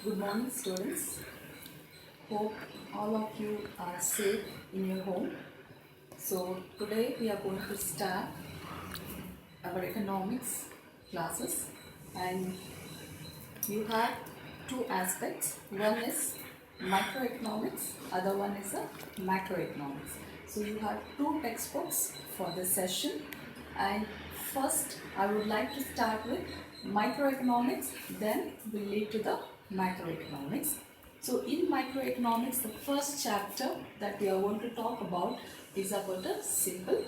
Good morning, students. Hope all of you are safe in your home. So today we are going to start our economics classes, and you have two aspects. One is microeconomics, other one is a macroeconomics. So you have two textbooks for this session, and first I would like to start with microeconomics, then we'll lead to the macroeconomics. So in microeconomics, the first chapter that we are going to talk about is about a simple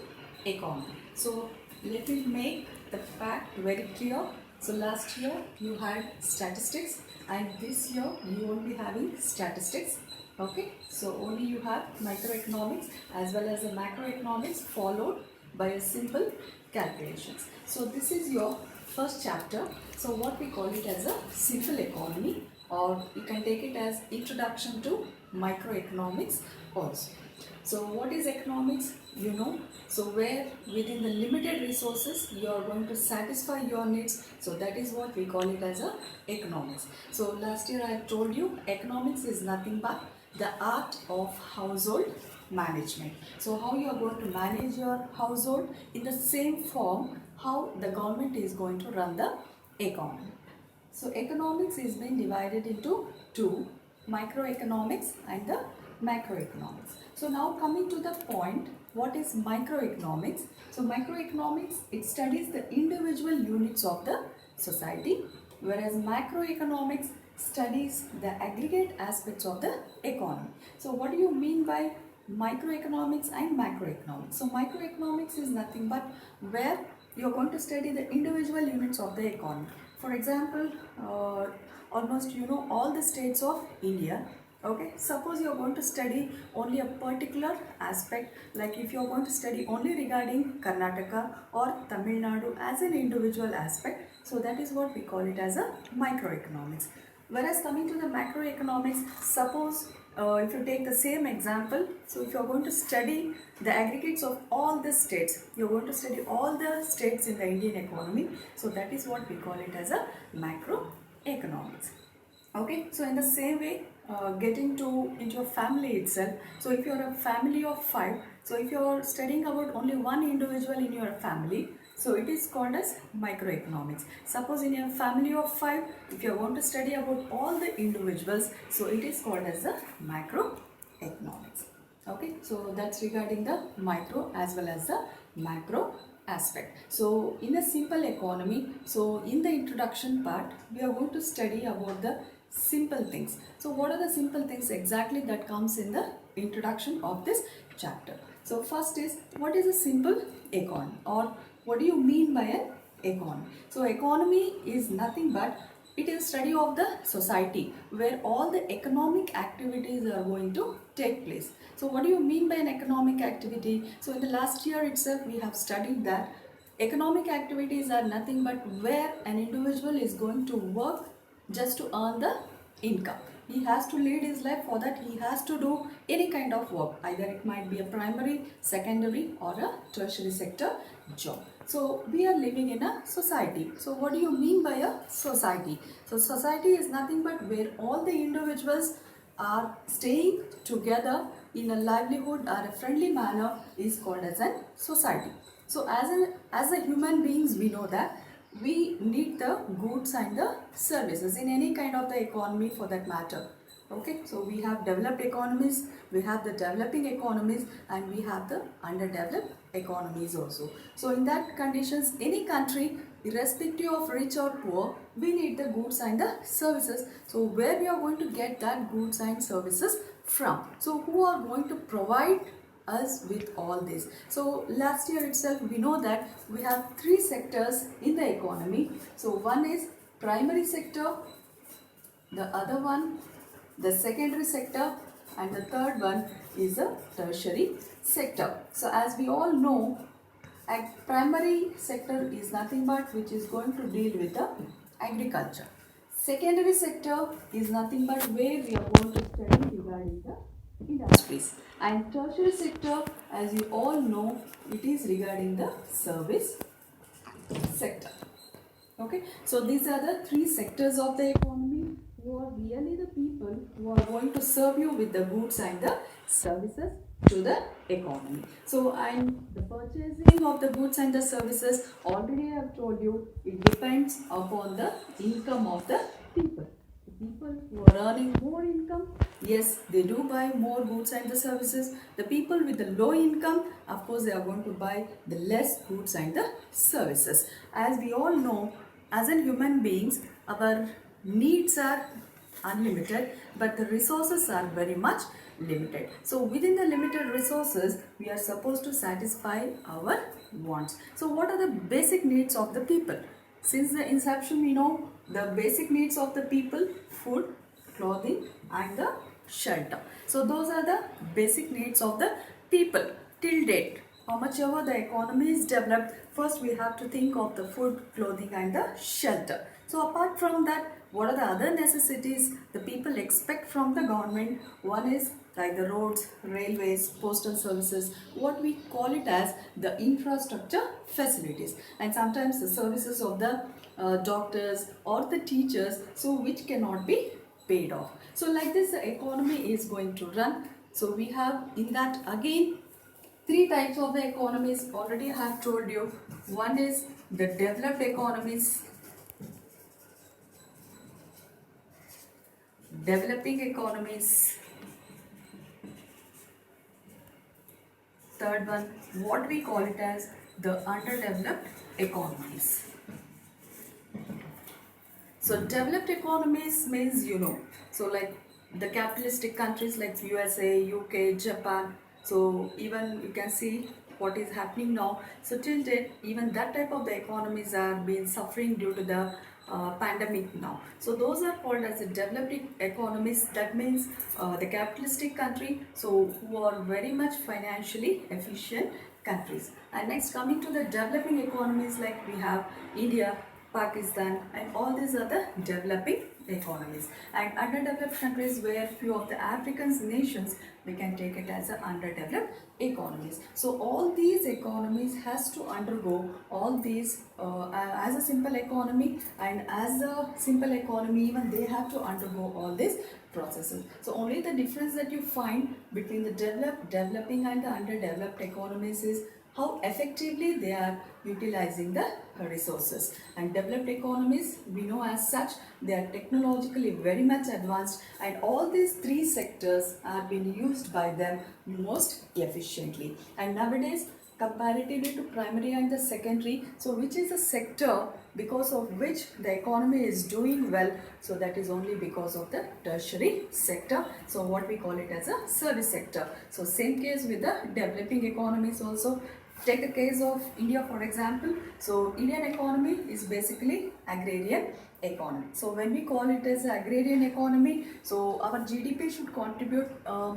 economy. So let me make the fact very clear. So last year you had statistics, and this year you won't be having statistics. Okay, so only you have microeconomics as well as the macroeconomics, followed by a simple calculations. So this is your first chapter. So what we call it as a simple economy, or you can take it as introduction to microeconomics also. So what is economics? You know, so where within the limited resources you are going to satisfy your needs. So that is what we call it as a economics. So last year I have told you economics is nothing but the art of household management. So how you are going to manage your household in the same form how the government is going to run the economy. So economics is being divided into two, microeconomics and the macroeconomics. So now coming to the point, what is microeconomics? So microeconomics, it studies the individual units of the society, whereas macroeconomics studies the aggregate aspects of the economy. So what do you mean by microeconomics and macroeconomics? So microeconomics is nothing but where you are going to study the individual units of the economy. For example, almost all the states of India. Okay, suppose you are going to study only a particular aspect, like if you are going to study only regarding Karnataka or Tamil Nadu as an individual aspect, so that is what we call it as a microeconomics. Whereas coming to the macroeconomics, suppose if you take the same example, so if you are going to study the aggregates of all the states, you are going to study all the states in the Indian economy, so that is what we call it as a macroeconomics. Okay, so in the same way, getting into a family itself. So if you are a family of 5, so if you are studying about only one individual in your family, so it is called as microeconomics. Suppose in your family of 5, if you are going to study about all the individuals, so it is called as the macroeconomics. Okay, so that's regarding the micro as well as the macro aspect. So in a simple economy, so in the introduction part, we are going to study about the simple things. So what are the simple things exactly that comes in the introduction of this chapter? So first is, what is a simple economy, or what do you mean by an economy? So economy is nothing but it is study of the society where all the economic activities are going to take place. So what do you mean by an economic activity? So in the last year itself we have studied that economic activities are nothing but where an individual is going to work just to earn the income. He has to lead his life. For that he has to do any kind of work, either it might be a primary, secondary or a tertiary sector job. So we are living in a society. So what do you mean by a society? So society is nothing but where all the individuals are staying together in a livelihood or a friendly manner is called as a society. So as a human beings, we know that we need the goods and the services in any kind of the economy for that matter. Okay, so we have developed economies, we have the developing economies, and we have the underdeveloped economies also. So in that conditions, any country, irrespective of rich or poor, we need the goods and the services. So where we are going to get that goods and services from? So who are going to provide us with all this? So last year itself we know that we have 3 sectors in the economy. So one is primary sector, the other one the secondary sector, and the third one is the tertiary sector. So as we all know, a primary sector is nothing but which is going to deal with the agriculture. Secondary sector is nothing but where we are going to study regarding the industries, and tertiary sector, as you all know, it is regarding the service sector. Okay, so these are the 3 sectors of the economy who are really who are going to serve you with the goods and the services to the economy. So, and the purchasing of the goods and the services, already I have told you, it depends upon the income of the people. The people who are earning more income, yes, they do buy more goods and the services. The people with the low income, of course, they are going to buy the less goods and the services. As we all know, as in human beings, our needs are unlimited, but the resources are very much limited. So within the limited resources, we are supposed to satisfy our wants. So what are the basic needs of the people? Since the inception, we know the basic needs of the people: food, clothing and the shelter. So those are the basic needs of the people till date. How much ever the economy is developed, first we have to think of the food, clothing and the shelter. So apart from that, what are the other necessities the people expect from the government? One is like the roads, railways, postal services, what we call it as the infrastructure facilities, and sometimes the services of the doctors or the teachers, so which cannot be paid off. So like this the economy is going to run. So we have in that again three types of the economies, already I have told you. One is the developed economies, developing economies. Third one, what we call it as the underdeveloped economies. So developed economies means, so like the capitalistic countries like USA, UK, Japan. So even you can see what is happening now. So till date, even that type of the economies are being suffering due to the pandemic now. So those are called as the developing economies. That means the capitalistic country, so who are very much financially efficient countries. And next, coming to the developing economies, like we have India, Pakistan and all these are the developing economies. And underdeveloped countries, where few of the African nations, we can take it as a underdeveloped economies. So all these economies has to undergo all these as a simple economy, and as a simple economy even they have to undergo all these processes. So only the difference that you find between the developed, developing and the underdeveloped economies is how effectively they are utilizing the resources. And developed economies, we know as such, they are technologically very much advanced, and all these three sectors are being used by them most efficiently. And nowadays, comparatively to primary and the secondary, so which is a sector because of which the economy is doing well, so that is only because of the tertiary sector, so what we call it as a service sector. So same case with the developing economies also. Take a case of India for example. So Indian economy is basically agrarian economy. So when we call it as agrarian economy, so our GDP should contribute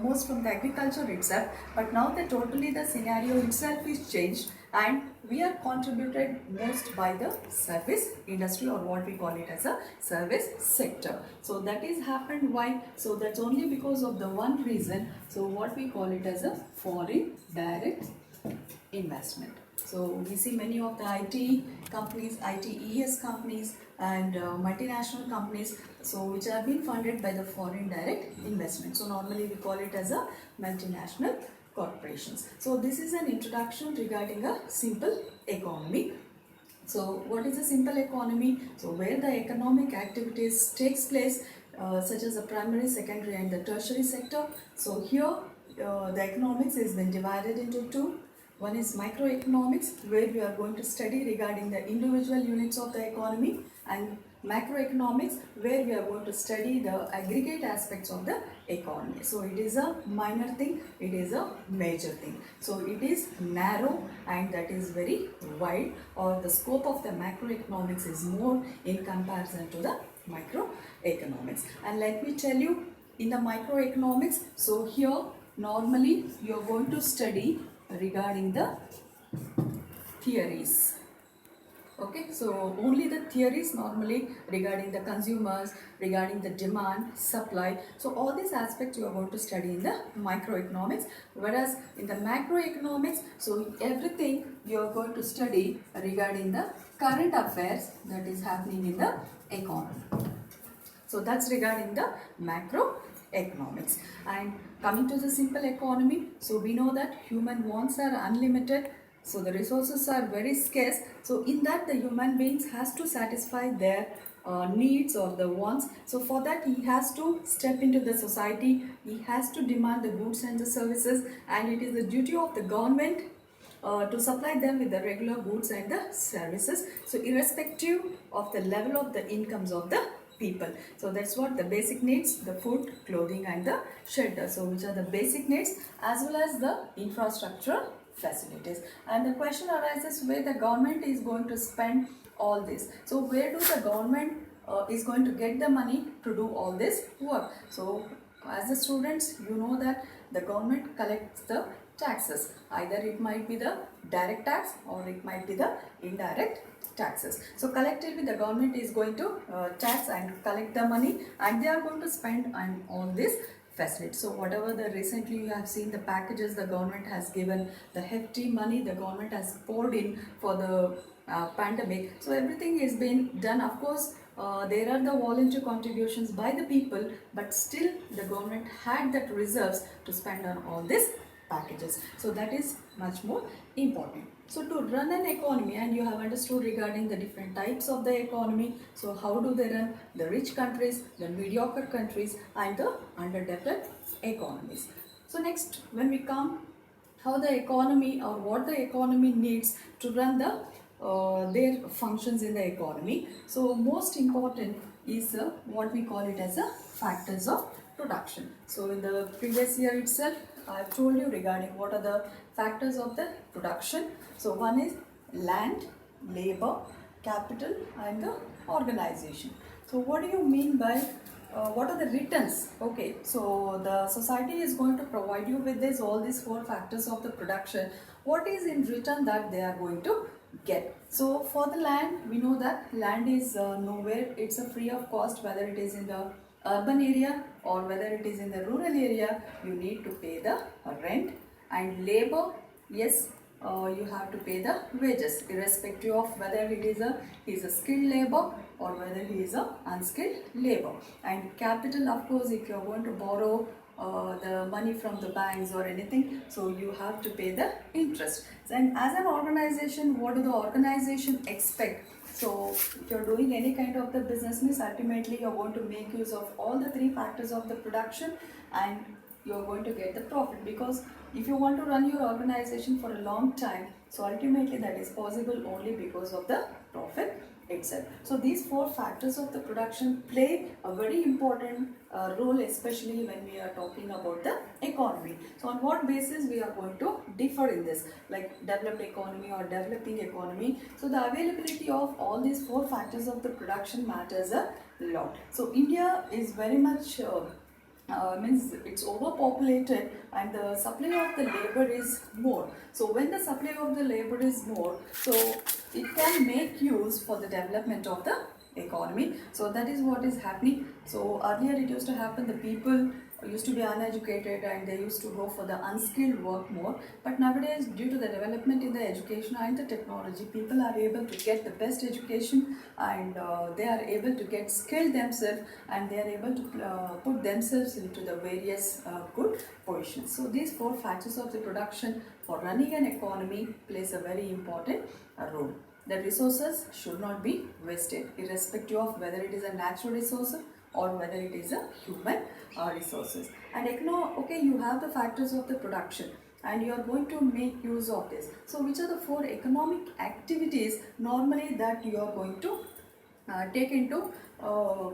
most from the agriculture itself, but now the totally the scenario itself is changed, and we are contributed most by the service industry, or what we call it as a service sector. So that is happened why? So that's only because of the one reason, so what we call it as a foreign direct investment. So we see many of the IT companies, ITES companies and multinational companies, so which have been funded by the foreign direct investment. So normally we call it as a multinational corporations. So this is an introduction regarding a simple economy. So what is a simple economy? So where the economic activities takes place such as the primary, secondary and the tertiary sector. So here the economics has been divided into two. One is microeconomics, where we are going to study regarding the individual units of the economy, and macroeconomics, where we are going to study the aggregate aspects of the economy. So it is a minor thing, it is a major thing. So it is narrow and that is very wide, or the scope of the macroeconomics is more in comparison to the microeconomics. And let me tell you, in the microeconomics, so here normally you are going to study regarding the theories. Okay, so only the theories normally regarding the consumers, regarding the demand, supply. So all these aspects you are going to study in the microeconomics, whereas in the macroeconomics, so everything you are going to study regarding the current affairs that is happening in the economy. So that's regarding the macroeconomics. economics. And coming to the simple economy, so we know that human wants are unlimited, so the resources are very scarce. So in that, the human beings has to satisfy their needs or the wants. So for that, he has to step into the society, he has to demand the goods and the services, and it is the duty of the government to supply them with the regular goods and the services, so irrespective of the level of the incomes of the people. So that's what the basic needs, the food, clothing and the shelter, so which are the basic needs, as well as the infrastructure facilities. And the question arises where the government is going to spend all this. So where do the government is going to get the money to do all this work? So as the students, you know that the government collects the taxes. Either it might be the direct tax or it might be the indirect taxes. So collectively the government is going to tax and collect the money, and they are going to spend on all this facility. So whatever the recently you have seen the packages the government has given, the hefty money the government has poured in for the pandemic. So everything is being done. Of course, there are the volunteer contributions by the people, but still the government had that reserves to spend on all these packages. So that is much more important. So to run an economy, and you have understood regarding the different types of the economy. So how do they run? The rich countries, the mediocre countries and the underdeveloped economies. So next, when we come how the economy or what the economy needs to run the their functions in the economy. So most important is what we call it as a factors of production. So in the previous year itself, I have told you regarding what are the factors of the production. So one is land, labor, capital and the organization. So what do you mean by what are the returns? Okay, so the society is going to provide you with this all these four factors of the production. What is in return that they are going to get? So for the land, we know that land is nowhere, it's a free of cost, whether it is in the urban area or whether it is in the rural area, you need to pay the rent. And labor, yes, you have to pay the wages irrespective of whether it is a skilled labor or whether he is a unskilled labor. And capital, of course, if you are going to borrow the money from the banks or anything, so you have to pay the interest. And as an organization, what do the organization expect? So if you're doing any kind of the business, means ultimately you're going to make use of all the three factors of the production and you're going to get the profit. Because if you want to run your organization for a long time, so ultimately that is possible only because of the profit itself. So these four factors of the production play a very important role, especially when we are talking about the economy. So on what basis we are going to differ in this, like developed economy or developing economy? So the availability of all these four factors of the production matters a lot. So India is very much means it's overpopulated and the supply of the labor is more. So when the supply of the labor is more, so it can make use for the development of the economy. So that is what is happening. So earlier it used to happen, the people used to be uneducated and they used to go for the unskilled work more. But nowadays, due to the development in the education and the technology, people are able to get the best education and they are able to get skilled themselves and they are able to put themselves into the various good positions. So these four factors of the production for running an economy plays a very important role. The resources should not be wasted, irrespective of whether it is a natural resource or whether it is a human resources. And okay, you have the factors of the production and you are going to make use of this. So which are the four economic activities normally that you are going to take into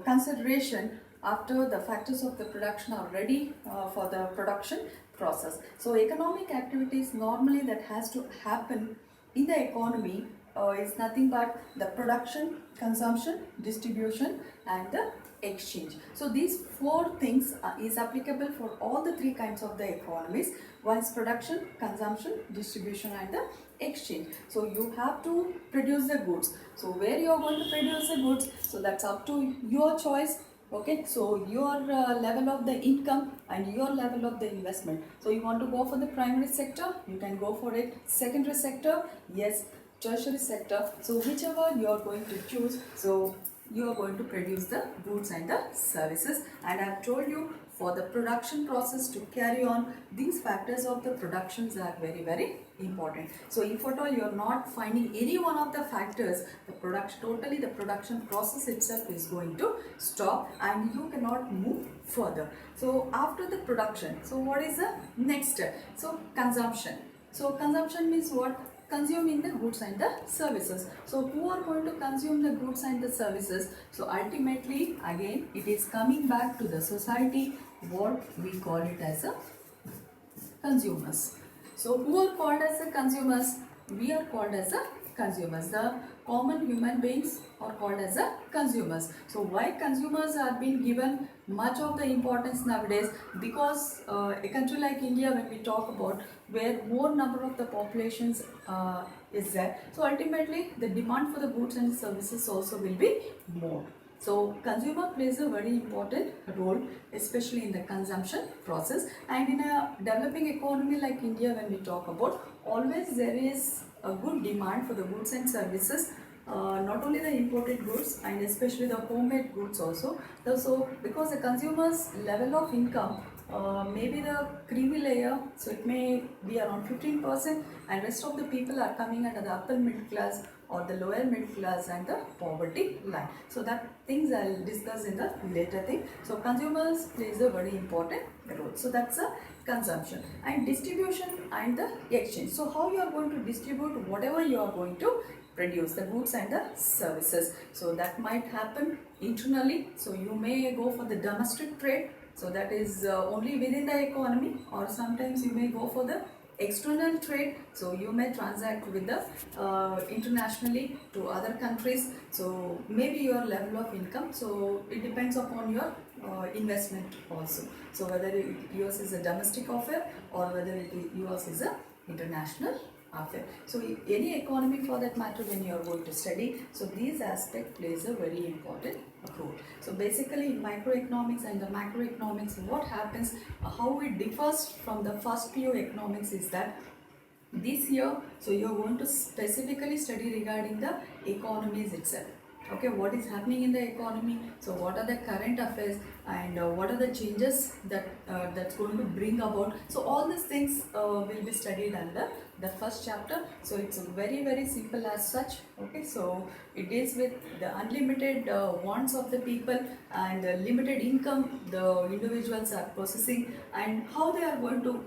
consideration after the factors of the production are ready for the production process? So economic activities normally that has to happen in the economy is nothing but the production, consumption, distribution and the exchange. So these four things is applicable for all the three kinds of the economies. One is production, consumption, distribution and the exchange. So you have to produce the goods. So where you are going to produce the goods, so that's up to your choice. Okay, so your level of the income and your level of the investment. So you want to go for the primary sector, you can go for it. Secondary sector, yes. Tertiary sector, so whichever you are going to choose. So you are going to produce the goods and the services. And I have told you, for the production process to carry on, these factors of the productions are very important. So if at all you are not finding any one of the factors, the production process itself is going to stop and you cannot move further. So after the production, so what is the next step? So consumption. So consumption means what? Consuming the goods and the services. So who are going to consume the goods and the services? So ultimately, again, it is coming back to the society, what we call it as a consumers. So who are called as the consumers? We are called as the consumers. The common human beings are called as the consumers. So why consumers are being given much of the importance nowadays? Because a country like India, when we talk about where more number of the populations is there, so ultimately the demand for the goods and services also will be more. So consumer plays a very important role, especially in the consumption process. And in a developing economy like India, when we talk about, always there is a good demand for the goods and services, not only the imported goods and especially the homemade goods also. So because the consumer's level of income, maybe the creamy layer, so it may be around 15%, and rest of the people are coming under the upper middle class or the lower middle class and the poverty line. So that things I'll discuss in the later thing. So consumers plays a very important role. So that's a consumption. And distribution and the exchange. So how you are going to distribute whatever you are going to produce, the goods and the services. So that might happen internally. So you may go for the domestic trade. So that is only within the economy, or sometimes you may go for the external trade. So you may transact with the internationally to other countries. So maybe your level of income, so it depends upon your investment also. So whether yours is a domestic affair or whether yours is a international affair. So any economy for that matter, when you are going to study, so these aspect plays a very important role. So basically in microeconomics and the macroeconomics, what happens, how it differs from the first PU economics is that this year, so you are going to specifically study regarding the economies itself. Okay, what is happening in the economy, so what are the current affairs, and what are the changes that that's going to bring about. So all these things will be studied under the first chapter. So it's very simple as such. Okay, so it deals with the unlimited wants of the people and the limited income the individuals are possessing and how they are going to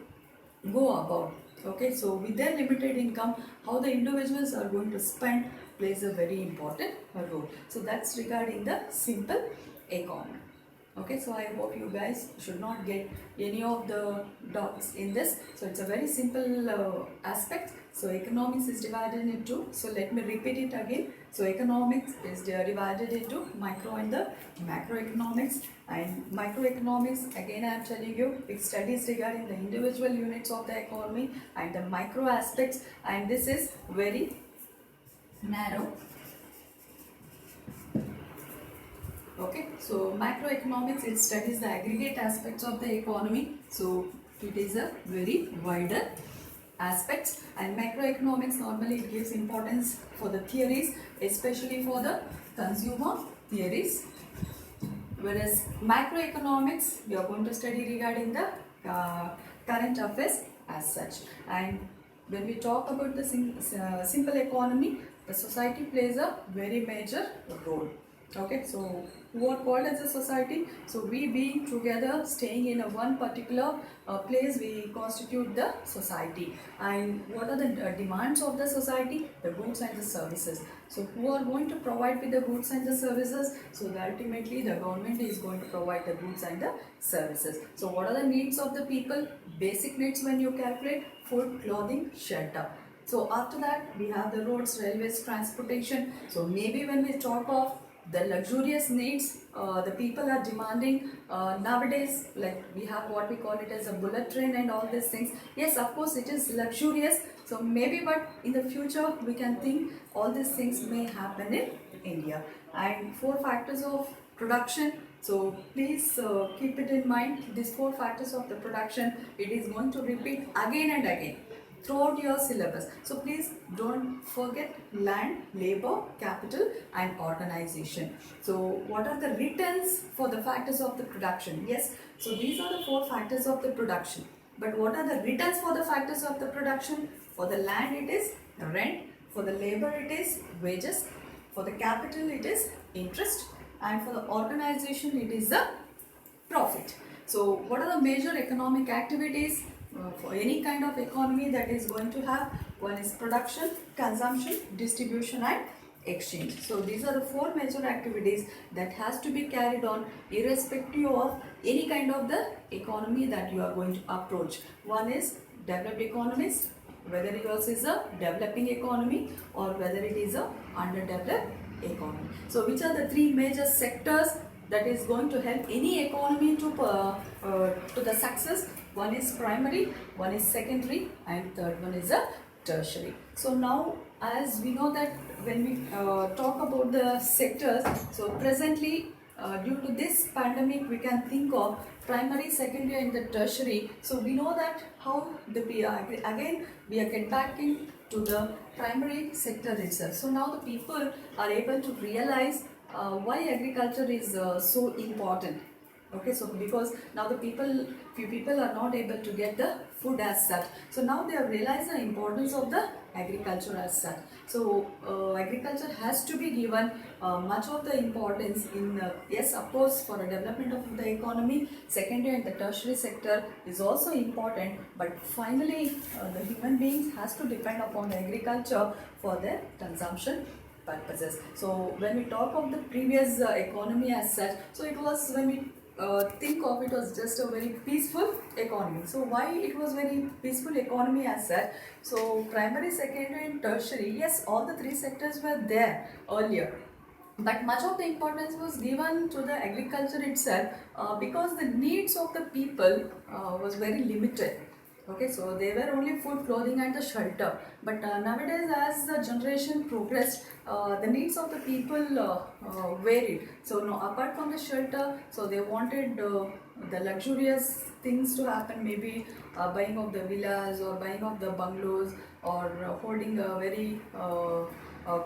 go about. Okay, so with their limited income, how the individuals are going to spend plays a very important role. So that's regarding the simple economy. Okay, so I hope you guys should not get any of the doubts in this. So it's a very simple aspect. So economics is divided into, so let me repeat it again. So economics is divided into micro and the macroeconomics. And microeconomics, again I am telling you, it studies regarding the individual units of the economy and the micro aspects, and this is very narrow. Okay, so macroeconomics, it studies the aggregate aspects of the economy, so it is a very wider aspects. And macroeconomics, normally it gives importance for the theories, especially for the consumer theories, whereas macroeconomics we are going to study regarding the current affairs as such. And when we talk about the simple economy, the society plays a very major role. Okay, so who are called as a society? So we being together, staying in a one particular place, we constitute the society. And what are the demands of the society? The goods and the services. So who are going to provide with the goods and the services? So ultimately the government is going to provide the goods and the services. So what are the needs of the people? Basic needs when you calculate: food, clothing, shelter. So after that we have the roads, railways, transportation. So maybe when we talk of the luxurious needs, the people are demanding nowadays, like we have what we call it as a bullet train and all these things. Yes, of course it is luxurious, so maybe, but in the future we can think all these things may happen in India. And 4 factors of production, so please keep it in mind, these 4 factors of the production, it is going to repeat again and again. throughout your syllabus. So please don't forget land, labor, capital and organization. So what are the returns for the factors of the production? Yes, so these are the 4 factors of the production. But what are the returns for the factors of the production? For the land it is rent, for the labor it is wages, for the capital it is interest, and for the organization it is the profit. So what are the major economic activities for any kind of economy that is going to have? One is production, consumption, distribution and exchange. So these are the 4 major activities that has to be carried on irrespective of any kind of the economy that you are going to approach. One is developed economies, whether yours is a developing economy or whether it is a underdeveloped economy. So which are the 3 major sectors that is going to help any economy to the success? One is primary, one is secondary and third one is a tertiary. So now as we know that when we talk about the sectors, so presently due to this pandemic we can think of primary, secondary and the tertiary. So we know that how the again we are get back into the primary sector itself. So now the people are able to realize why agriculture is so important. Okay, so because now few people are not able to get the food as such. So now they have realized the importance of the agriculture as such. So agriculture has to be given much of the importance in, yes, of course, for the development of the economy, secondary and the tertiary sector is also important, but finally the human beings has to depend upon the agriculture for their consumption purposes. So when we talk of the previous economy as such, so it was when we think of it was just a very peaceful economy. So why it was very peaceful economy as such? So primary, secondary and tertiary, yes, all the 3 sectors were there earlier, but much of the importance was given to the agriculture itself because the needs of the people was very limited. Okay, so they were only food, clothing and the shelter. But nowadays as the generation progressed, the needs of the people varied. So no, apart from the shelter, so they wanted the luxurious things to happen, maybe buying of the villas or buying of the bungalows or holding a very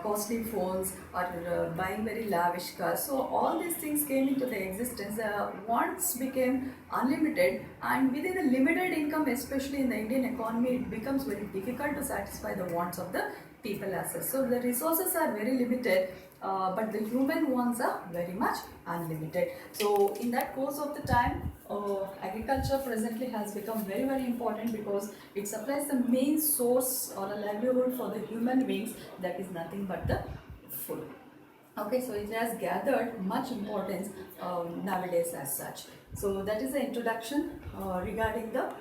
costly phones or buying very lavish cars. So all these things came into the existence. Wants became unlimited, and within the limited income, especially in the Indian economy, it becomes very difficult to satisfy the wants of the people as such. So the resources are very limited, but the human wants are very much unlimited. So in that course of the time, agriculture presently has become very important because it supplies the main source or a livelihood for the human beings, that is nothing but the food. Okay, so it has gathered much importance nowadays as such. So that is the introduction regarding the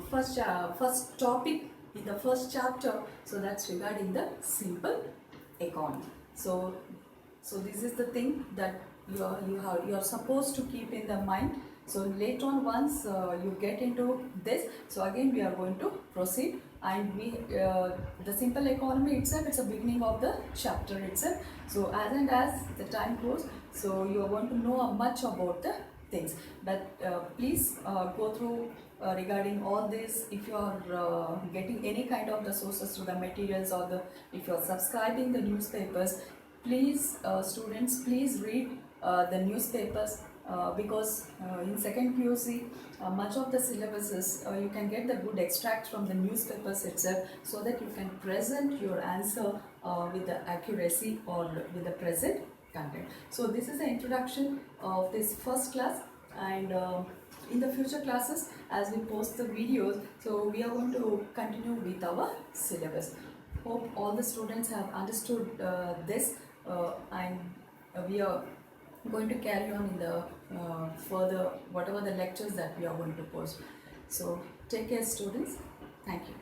first topic in the first chapter. So that's regarding the simple economy. So this is the thing that you are supposed to keep in the mind. So later on, once you get into this, so again we are going to proceed, and the simple economy itself, it's a beginning of the chapter itself. So as the time goes, so you are going to know much about the things, but please go through regarding all this. If you are getting any kind of the sources to the materials, or if you are subscribing the newspapers, please students, please read the newspapers, because in second PUC much of the syllabuses you can get the good extracts from the newspapers itself, so that you can present your answer with the accuracy or with the present content. So this is the introduction of this first class, and in the future classes, as we post the videos, so we are going to continue with our syllabus. Hope all the students have understood this, and we are going to carry on in the further whatever the lectures that we are going to post. So take care students. Thank you.